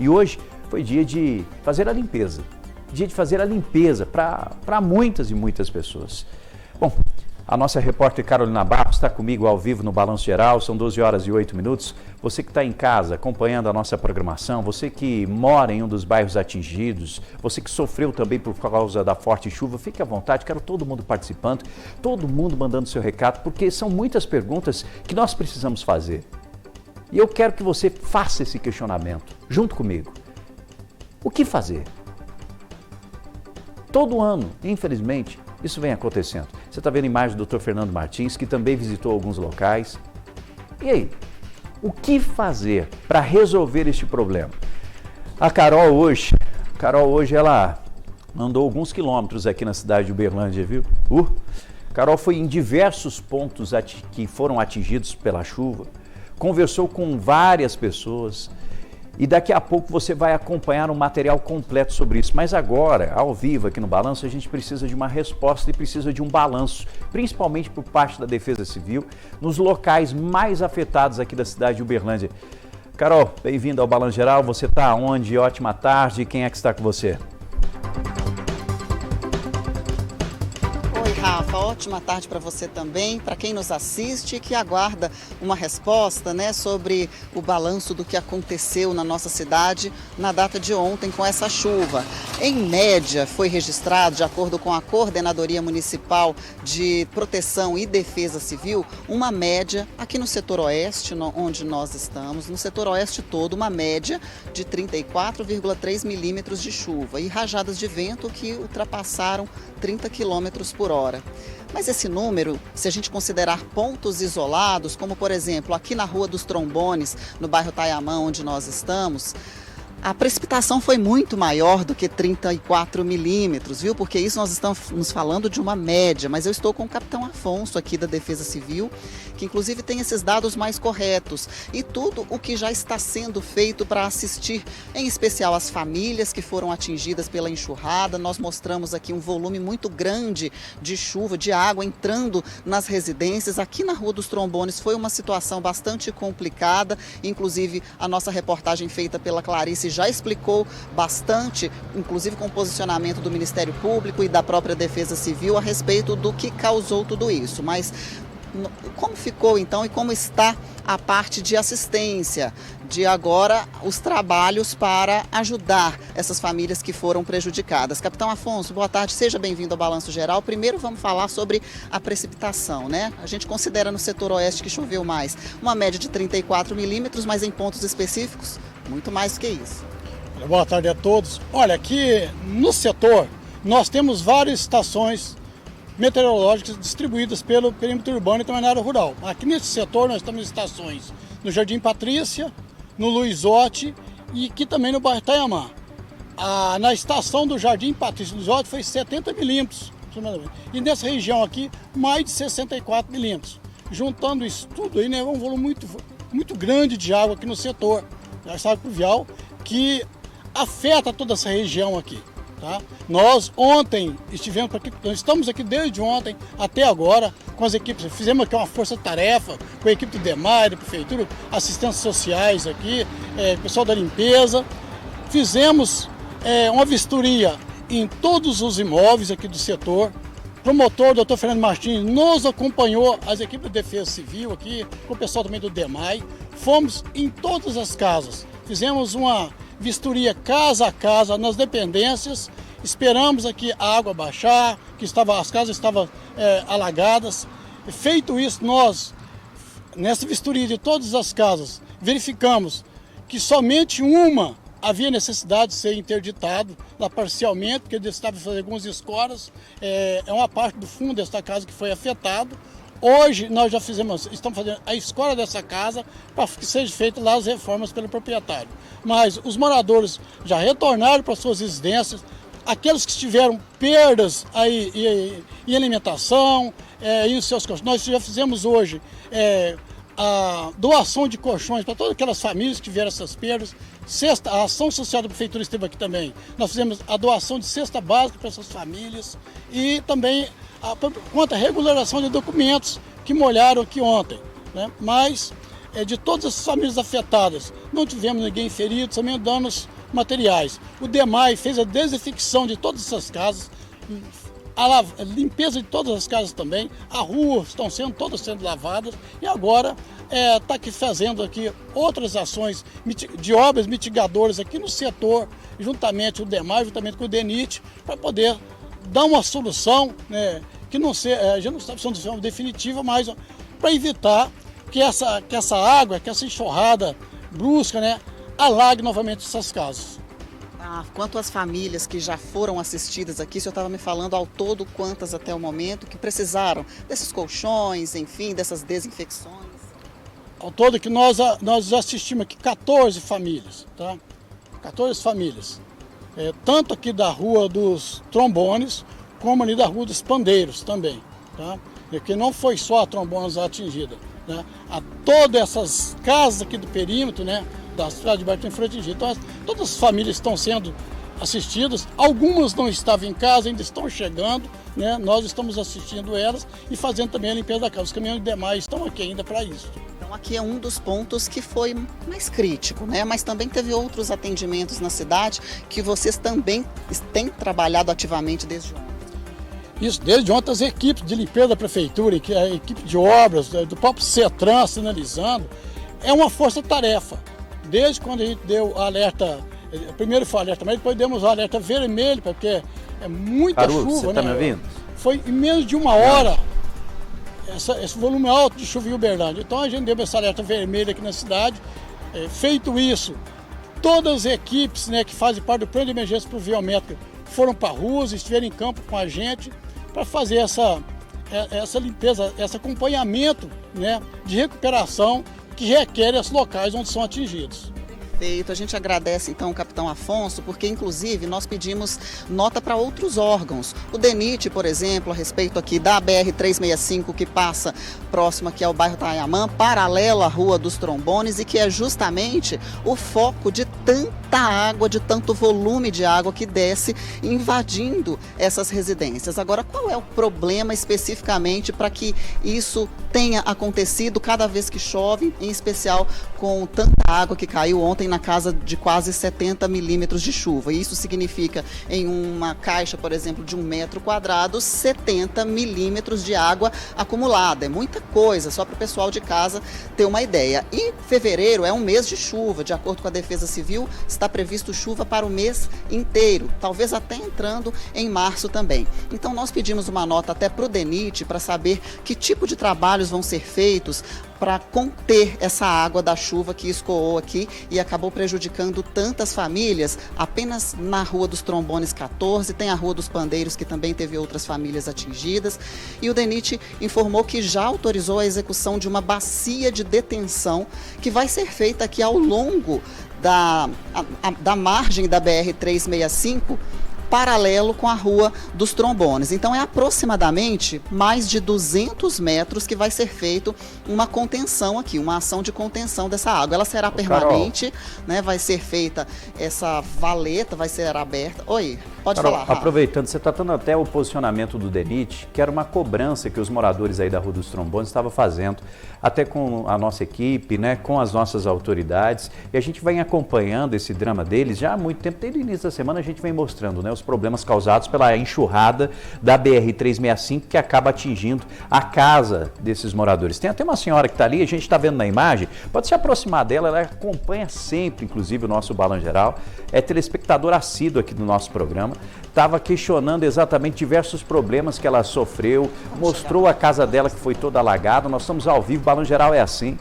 E hoje foi dia de fazer a limpeza. Dia de fazer a limpeza para muitas e muitas pessoas. Bom, a nossa repórter Carolina Barros está comigo ao vivo no Balanço Geral, são 12 horas e 8 minutos. Você que está em casa acompanhando a nossa programação, você que mora em um dos bairros atingidos, você que sofreu também por causa da forte chuva, fique à vontade, quero todo mundo participando, todo mundo mandando seu recado, porque são muitas perguntas que nós precisamos fazer. E eu quero que você faça esse questionamento junto comigo. O que fazer? Todo ano, infelizmente, isso vem acontecendo. Você está vendo imagens do Dr. Fernando Martins, que também visitou alguns locais. E aí, o que fazer para resolver este problema? A Carol hoje ela andou alguns quilômetros aqui na cidade de Uberlândia, viu? Carol foi em diversos pontos que foram atingidos pela chuva, conversou com várias pessoas. E daqui a pouco você vai acompanhar um material completo sobre isso. Mas agora, ao vivo aqui no Balanço, a gente precisa de uma resposta e precisa de um balanço, principalmente por parte da Defesa Civil, nos locais mais afetados aqui da cidade de Uberlândia. Carol, bem-vinda ao Balanço Geral. Você está onde? Ótima tarde. Quem é que está com você? Rafa, ótima tarde para você também, para quem nos assiste e que aguarda uma resposta, sobre o balanço do que aconteceu na nossa cidade na data de ontem com essa chuva. Em média, foi registrado, de acordo com a Coordenadoria Municipal de Proteção e Defesa Civil, uma média aqui no setor oeste, onde nós estamos, no setor oeste todo, uma média de 34,3 milímetros de chuva e rajadas de vento que ultrapassaram 30 quilômetros por hora. Mas esse número, se a gente considerar pontos isolados, como por exemplo aqui na Rua dos Trombones, no bairro Taiamã, onde nós estamos, a precipitação foi muito maior do que 34 milímetros, viu? Porque isso nós estamos falando de uma média, mas eu estou com o capitão Afonso aqui da Defesa Civil, que inclusive tem esses dados mais corretos e tudo o que já está sendo feito para assistir, em especial as famílias que foram atingidas pela enxurrada. Nós mostramos aqui um volume muito grande de chuva, de água entrando nas residências. Aqui na Rua dos Trombones foi uma situação bastante complicada, inclusive a nossa reportagem feita pela Clarice já explicou bastante, inclusive com o posicionamento do Ministério Público e da própria Defesa Civil a respeito do que causou tudo isso. Mas como ficou então e como está a parte de assistência, de agora os trabalhos para ajudar essas famílias que foram prejudicadas? Capitão Afonso, boa tarde, seja bem-vindo ao Balanço Geral. Primeiro vamos falar sobre a precipitação, A gente considera no setor oeste que choveu mais, uma média de 34 milímetros, mas em pontos específicos, muito mais que isso. Boa tarde a todos. Olha, aqui no setor nós temos várias estações meteorológicas distribuídas pelo perímetro urbano e também na área rural. Aqui nesse setor nós temos estações no Jardim Patrícia, no Luizotti e aqui também no bairro Taiamã. Na estação do Jardim Patrícia e Luizotti foi 70 milímetros, e nessa região aqui mais de 64 milímetros. Juntando isso tudo aí, é um volume muito grande de água aqui no setor da área pluvial, que afeta toda essa região aqui. Tá? Nós estamos aqui desde ontem até agora com as equipes, fizemos aqui uma força-tarefa com a equipe do DEMAI, da Prefeitura, assistentes sociais aqui, pessoal da limpeza. Fizemos uma vistoria em todos os imóveis aqui do setor. O promotor, Dr. Fernando Martins, nos acompanhou, as equipes de Defesa Civil aqui, com o pessoal também do DEMAI. Fomos em todas as casas, fizemos uma vistoria casa a casa nas dependências, esperamos aqui a água baixar, as casas estavam alagadas. Feito isso, nós, nessa vistoria de todas as casas, verificamos que somente uma havia necessidade de ser interditado lá parcialmente, porque eles estavam fazendo algumas escoras, uma parte do fundo desta casa que foi afetado. Hoje nós já estamos fazendo a escola dessa casa para que seja feita lá as reformas pelo proprietário. Mas os moradores já retornaram para suas residências, aqueles que tiveram perdas aí em alimentação, em seus colchões. Nós já fizemos hoje a doação de colchões para todas aquelas famílias que tiveram essas perdas. A ação social da Prefeitura esteve aqui também. Nós fizemos a doação de cesta básica para essas famílias e também quanto à regularização de documentos que molharam aqui ontem. Mas de todas as famílias afetadas. Não tivemos ninguém ferido, somente danos materiais. O DEMAI fez a desinfecção de todas essas casas, a limpeza de todas as casas também, a rua estão todas sendo lavadas e agora está aqui fazendo aqui outras ações de obras mitigadoras aqui no setor, juntamente com o DEMAI, juntamente com o DENIT, para poder dar uma solução, né, que não seja, já não está sendo solução definitiva, mas para evitar que essa água, que essa enxurrada brusca, né, alague novamente essas casas. Quanto às famílias que já foram assistidas aqui, o senhor estava me falando ao todo quantas até o momento que precisaram desses colchões, enfim, dessas desinfecções? Ao todo que nós assistimos aqui 14 famílias, tá? 14 famílias. Tanto aqui da Rua dos Trombones, como ali da Rua dos Pandeiros também, tá? Porque não foi só a Trombones atingida, né? Todas essas casas aqui do perímetro, né, da cidade de Bartolomeu foram atingidas. Então, todas as famílias estão sendo assistidas, algumas não estavam em casa, ainda estão chegando, né? Nós estamos assistindo elas e fazendo também a limpeza da casa. Os caminhões demais estão aqui ainda para isso. Então aqui é um dos pontos que foi mais crítico, né? Mas também teve outros atendimentos na cidade que vocês também têm trabalhado ativamente desde ontem. Isso, desde ontem as equipes de limpeza da prefeitura, que a equipe de obras, do próprio CETRAN sinalizando, é uma força-tarefa. Desde quando a gente deu alerta, primeiro foi alerta, mas depois demos alerta vermelho, porque é muita Caruso, chuva, você né? está me ouvindo? Foi em menos de uma hora esse volume alto de chuva em Uberlândia. Então a gente deu essa alerta vermelha aqui na cidade. Feito isso, todas as equipes, né, que fazem parte do plano de emergência pluviométrica foram para ruas, estiveram em campo com a gente para fazer essa limpeza, esse acompanhamento, né, de recuperação que requer esses locais onde são atingidos. Perfeito, a gente agradece então o capitão Afonso, porque inclusive nós pedimos nota para outros órgãos. O DENIT, por exemplo, a respeito aqui da BR-365, que passa próximo aqui ao bairro Tayamã, paralelo à Rua dos Trombones, e que é justamente o foco de tanta água, de tanto volume de água que desce invadindo essas residências. Agora, qual é o problema especificamente para que isso tenha acontecido cada vez que chove, em especial com tanta água que caiu ontem na casa de quase 70 milímetros de chuva? E isso significa, em uma caixa, por exemplo, de 1 metro quadrado, 70 milímetros de água acumulada. É muita coisa, só para o pessoal de casa ter uma ideia. E fevereiro é um mês de chuva, de acordo com a Defesa Civil, está previsto chuva para o mês inteiro, talvez até entrando em março também. Então nós pedimos uma nota até para o DENIT para saber que tipo de trabalhos vão ser feitos para conter essa água da chuva que escoou aqui e acabou prejudicando tantas famílias. Apenas na Rua dos Trombones 14, tem a Rua dos Pandeiros, que também teve outras famílias atingidas. E o DENIT informou que já autorizou a execução de uma bacia de detenção que vai ser feita aqui ao longo da margem da BR-365, paralelo com a Rua dos Trombones. Então é aproximadamente mais de 200 metros que vai ser feito uma contenção aqui, uma ação de contenção dessa água. Ela será permanente, né? Vai ser feita essa valeta, vai ser aberta. Oi, pode Carol, falar, Rafa. aproveitando, você está dando até o posicionamento do DENIT, que era uma cobrança que os moradores aí da Rua dos Trombones estavam fazendo, até com a nossa equipe, né, com as nossas autoridades, e a gente vem acompanhando esse drama deles já há muito tempo. Desde o início da semana a gente vem mostrando, né, os problemas causados pela enxurrada da BR-365, que acaba atingindo a casa desses moradores. Tem até uma senhora que está ali, a gente está vendo na imagem, pode se aproximar dela, ela acompanha sempre, inclusive, o nosso Balanço Geral, é telespectador assíduo aqui do nosso programa, estava questionando exatamente diversos problemas que ela sofreu, mostrou a casa dela que foi toda alagada. Nós estamos ao vivo, Balanço Geral é assim.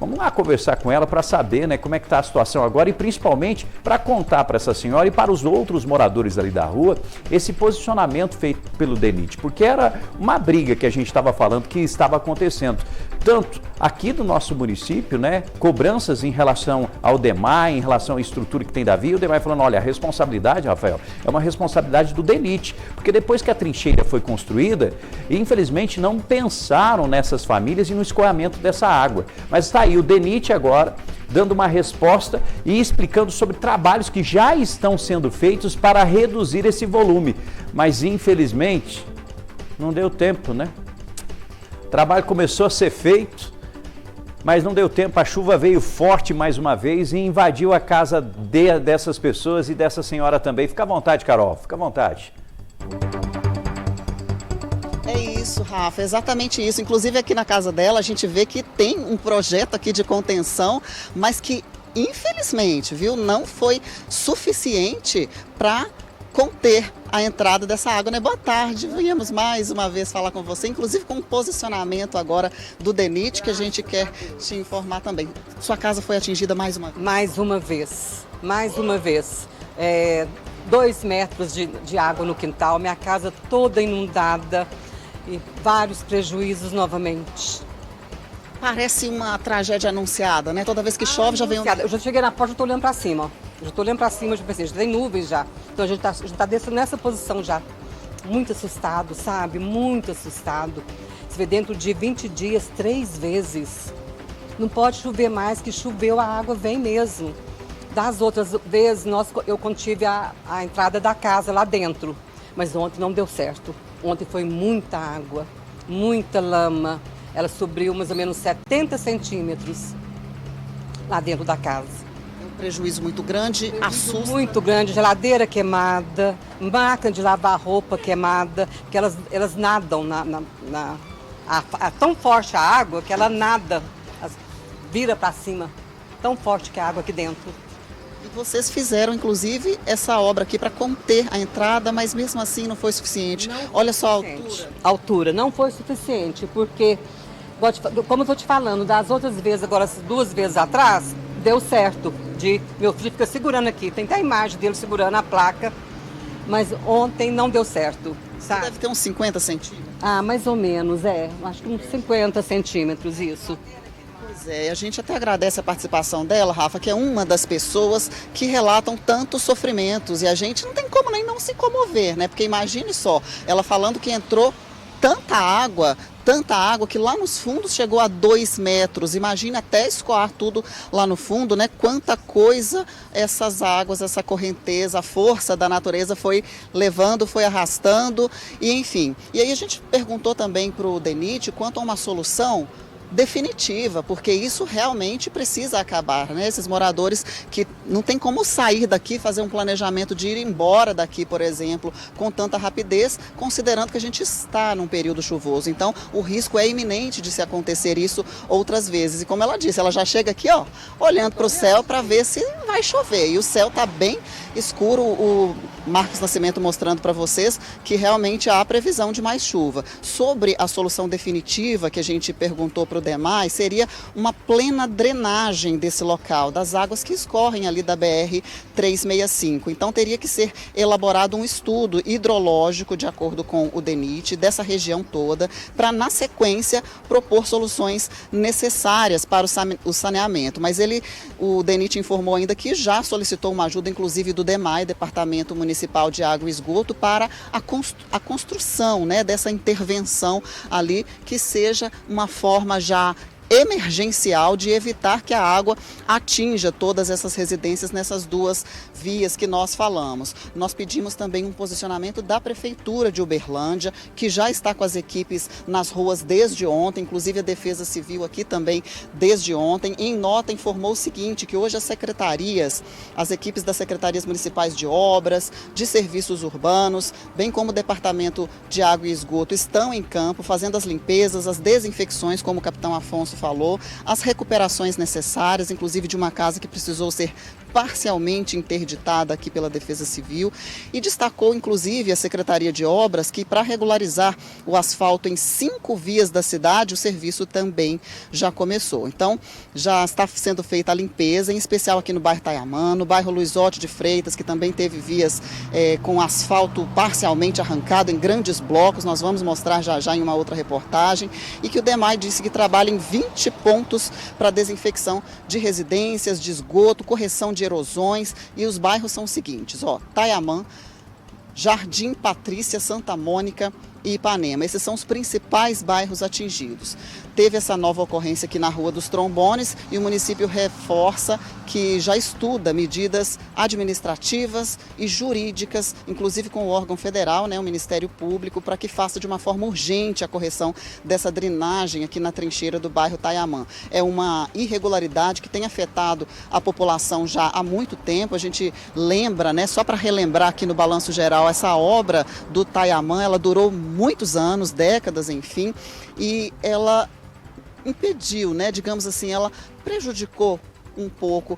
Vamos lá conversar com ela para saber, né, como é que está a situação agora e principalmente para contar para essa senhora e para os outros moradores ali da rua esse posicionamento feito pelo DENIT, porque era uma briga que a gente estava falando que estava acontecendo, tanto aqui do nosso município, né, cobranças em relação ao DEMAI, em relação à estrutura que tem da via, o DEMAI falando, olha, a responsabilidade, Rafael, é uma responsabilidade do DENIT, porque depois que a trincheira foi construída, infelizmente não pensaram nessas famílias e no escoamento dessa água, mas está aí o DENIT agora dando uma resposta e explicando sobre trabalhos que já estão sendo feitos para reduzir esse volume, mas infelizmente não deu tempo, né? O trabalho começou a ser feito mas não deu tempo, a chuva veio forte mais uma vez e invadiu a casa dessas pessoas e dessa senhora também. Fica à vontade, Carol, fica à vontade. É isso, Rafa, exatamente isso. Inclusive aqui na casa dela a gente vê que tem um projeto aqui de contenção, mas que infelizmente, viu, não foi suficiente para conter a entrada dessa água, né? Boa tarde, viemos mais uma vez falar com você, inclusive com um posicionamento agora do DENIT que a gente quer te informar também. Sua casa foi atingida mais uma vez? Mais uma vez. 2 metros de água no quintal, minha casa toda inundada e vários prejuízos novamente. Parece uma tragédia anunciada, né? Toda vez que chove já vem um... Eu já cheguei na porta, já estou olhando para cima, ó. Já estou olhando para cima, já pensei, já tem nuvens já. Então a gente está descendo nessa posição já. Muito assustado, sabe? Muito assustado. Você vê dentro de 20 dias, 3 vezes. Não pode chover mais, que choveu, a água vem mesmo. Das outras vezes, eu contive a entrada da casa lá dentro. Mas ontem não deu certo. Ontem foi muita água, muita lama. Ela subiu mais ou menos 70 centímetros lá dentro da casa. Prejuízo muito grande, assusta. Muito grande, geladeira queimada, máquina de lavar roupa queimada, que elas nadam tão forte a água que ela nada, vira para cima, tão forte que a água aqui dentro. E vocês fizeram, inclusive, essa obra aqui para conter a entrada, mas mesmo assim não foi suficiente. Olha só a altura. A altura não foi suficiente, porque, como eu estou te falando, das outras vezes, agora 2 vezes atrás, deu certo. Meu filho fica segurando aqui, tem até a imagem dele segurando a placa, mas ontem não deu certo, sabe? Deve ter uns 50 centímetros. Mais ou menos, acho que uns 50 centímetros, isso. Pois é, a gente até agradece a participação dela, Rafa, que é uma das pessoas que relatam tantos sofrimentos, e a gente não tem como nem não se comover, né? Porque imagine só, ela falando que entrou tanta água que lá nos fundos chegou a 2 metros. Imagina até escoar tudo lá no fundo, né? Quanta coisa essas águas, essa correnteza, a força da natureza foi levando, foi arrastando, e enfim. E aí a gente perguntou também para o DENIT quanto a uma solução definitiva, porque isso realmente precisa acabar, né? Esses moradores que não tem como sair daqui, fazer um planejamento de ir embora daqui, por exemplo, com tanta rapidez, considerando que a gente está num período chuvoso. Então, o risco é iminente de se acontecer isso outras vezes. E como ela disse, ela já chega aqui, ó, olhando para o céu para ver se vai chover. E o céu está bem escuro, o Marcos Nascimento mostrando para vocês que realmente há previsão de mais chuva. Sobre a solução definitiva que a gente perguntou para o DEMAI, seria uma plena drenagem desse local, das águas que escorrem ali da BR-365. Então teria que ser elaborado um estudo hidrológico, de acordo com o DENIT, dessa região toda, para na sequência propor soluções necessárias para o saneamento. Mas o DENIT informou ainda que já solicitou uma ajuda, inclusive do DEMAI, Departamento Municipal de Água e Esgoto, para a construção, né, dessa intervenção ali, que seja uma forma já emergencial de evitar que a água atinja todas essas residências nessas 2 vias que nós falamos. Nós pedimos também um posicionamento da Prefeitura de Uberlândia, que já está com as equipes nas ruas desde ontem, inclusive a Defesa Civil aqui também desde ontem. Em nota informou o seguinte, que hoje as equipes das Secretarias Municipais de Obras, de Serviços Urbanos, bem como o Departamento de Água e Esgoto, estão em campo fazendo as limpezas, as desinfecções, como o capitão Afonso falou, as recuperações necessárias, inclusive de uma casa que precisou ser parcialmente interditada aqui pela Defesa Civil, e destacou inclusive a Secretaria de Obras que para regularizar o asfalto em 5 vias da cidade, o serviço também já começou. Então já está sendo feita a limpeza, em especial aqui no bairro Tayamã, no bairro Luizotti de Freitas, que também teve vias com asfalto parcialmente arrancado em grandes blocos. Nós vamos mostrar já em uma outra reportagem, e que o DEMAI disse que trabalha em 20 pontos para desinfecção de residências, de esgoto, correção de erosões, e os bairros são os seguintes, ó: Tayamã, Jardim Patrícia, Santa Mônica, e Ipanema. Esses são os principais bairros atingidos. Teve essa nova ocorrência aqui na Rua dos Trombones e o município reforça que já estuda medidas administrativas e jurídicas, inclusive com o órgão federal, o Ministério Público, para que faça de uma forma urgente a correção dessa drenagem aqui na trincheira do bairro Tayamã. É uma irregularidade que tem afetado a população já há muito tempo. A gente lembra, só para relembrar aqui no Balanço Geral, essa obra do Tayamã, ela durou muitos anos, décadas, enfim, e ela impediu, digamos assim, ela prejudicou um pouco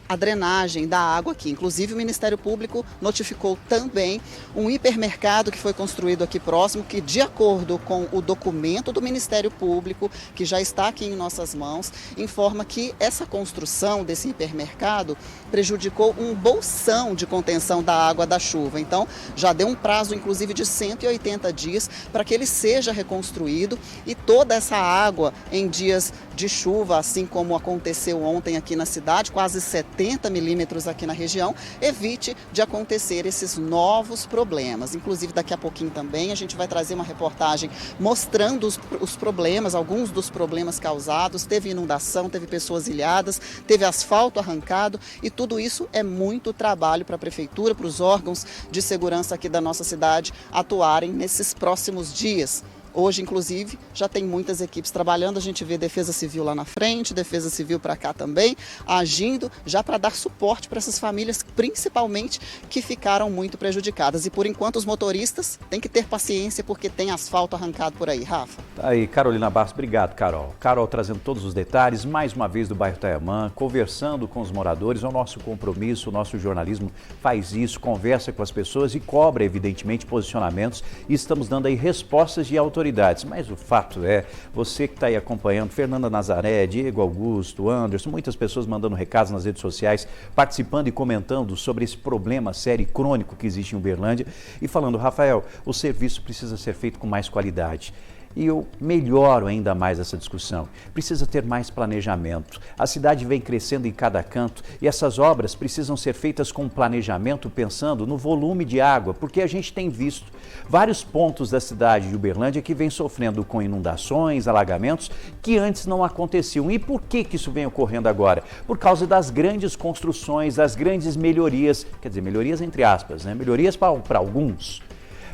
a drenagem da água aqui. Inclusive o Ministério Público notificou também um hipermercado que foi construído aqui próximo, que de acordo com o documento do Ministério Público, que já está aqui em nossas mãos, informa que essa construção desse hipermercado prejudicou um bolsão de contenção da água da chuva. Então já deu um prazo inclusive de 180 dias para que ele seja reconstruído e toda essa água em dias de chuva, assim como aconteceu ontem aqui na cidade, quase 70 milímetros aqui na região, evite de acontecer esses novos problemas. Inclusive, daqui a pouquinho também a gente vai trazer uma reportagem mostrando os problemas, alguns dos problemas causados. Teve inundação, teve pessoas ilhadas, teve asfalto arrancado e tudo isso é muito trabalho para a Prefeitura, para os órgãos de segurança aqui da nossa cidade atuarem nesses próximos dias. Hoje, inclusive, já tem muitas equipes trabalhando, a gente vê Defesa Civil lá na frente, Defesa Civil para cá também, agindo já para dar suporte para essas famílias, principalmente que ficaram muito prejudicadas. E por enquanto os motoristas têm que ter paciência porque tem asfalto arrancado por aí. Rafa. Tá aí, Carolina Barros, obrigado, Carol. Carol trazendo todos os detalhes, mais uma vez do bairro Tayamã, conversando com os moradores, é o nosso compromisso, o nosso jornalismo faz isso, conversa com as pessoas e cobra, evidentemente, posicionamentos e estamos dando aí respostas de autoridades. Mas o fato é, você que está aí acompanhando, Fernanda Nazaré, Diego Augusto, Anderson, muitas pessoas mandando recados nas redes sociais, participando e comentando sobre esse problema sério e crônico que existe em Uberlândia e falando, Rafael, o serviço precisa ser feito com mais qualidade. E eu melhoro ainda mais essa discussão. Precisa ter mais planejamento. A cidade vem crescendo em cada canto e essas obras precisam ser feitas com planejamento pensando no volume de água, porque a gente tem visto vários pontos da cidade de Uberlândia que vem sofrendo com inundações, alagamentos que antes não aconteciam. E por que isso vem ocorrendo agora? Por causa das grandes construções, das grandes melhorias, quer dizer, melhorias entre aspas, melhorias para alguns,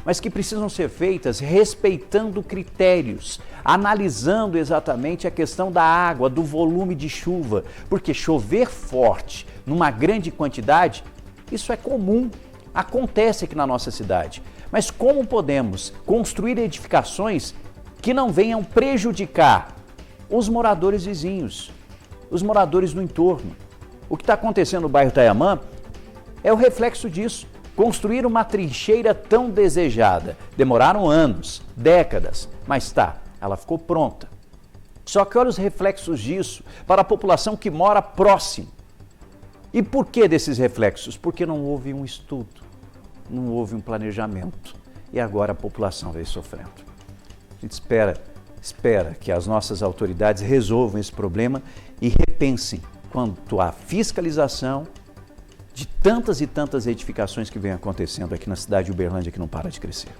mas que precisam ser feitas respeitando critérios, analisando exatamente a questão da água, do volume de chuva, porque chover forte, numa grande quantidade, isso é comum, acontece aqui na nossa cidade. Mas como podemos construir edificações que não venham prejudicar os moradores vizinhos, os moradores do entorno? O que está acontecendo no bairro Tayamã é o reflexo disso. Construir uma trincheira tão desejada. Demoraram anos, décadas, mas ela ficou pronta. Só que olha os reflexos disso para a população que mora próximo. E por que desses reflexos? Porque não houve um estudo, não houve um planejamento. E agora a população vem sofrendo. A gente espera que as nossas autoridades resolvam esse problema e repensem quanto à fiscalização de tantas e tantas edificações que vêm acontecendo aqui na cidade de Uberlândia que não para de crescer.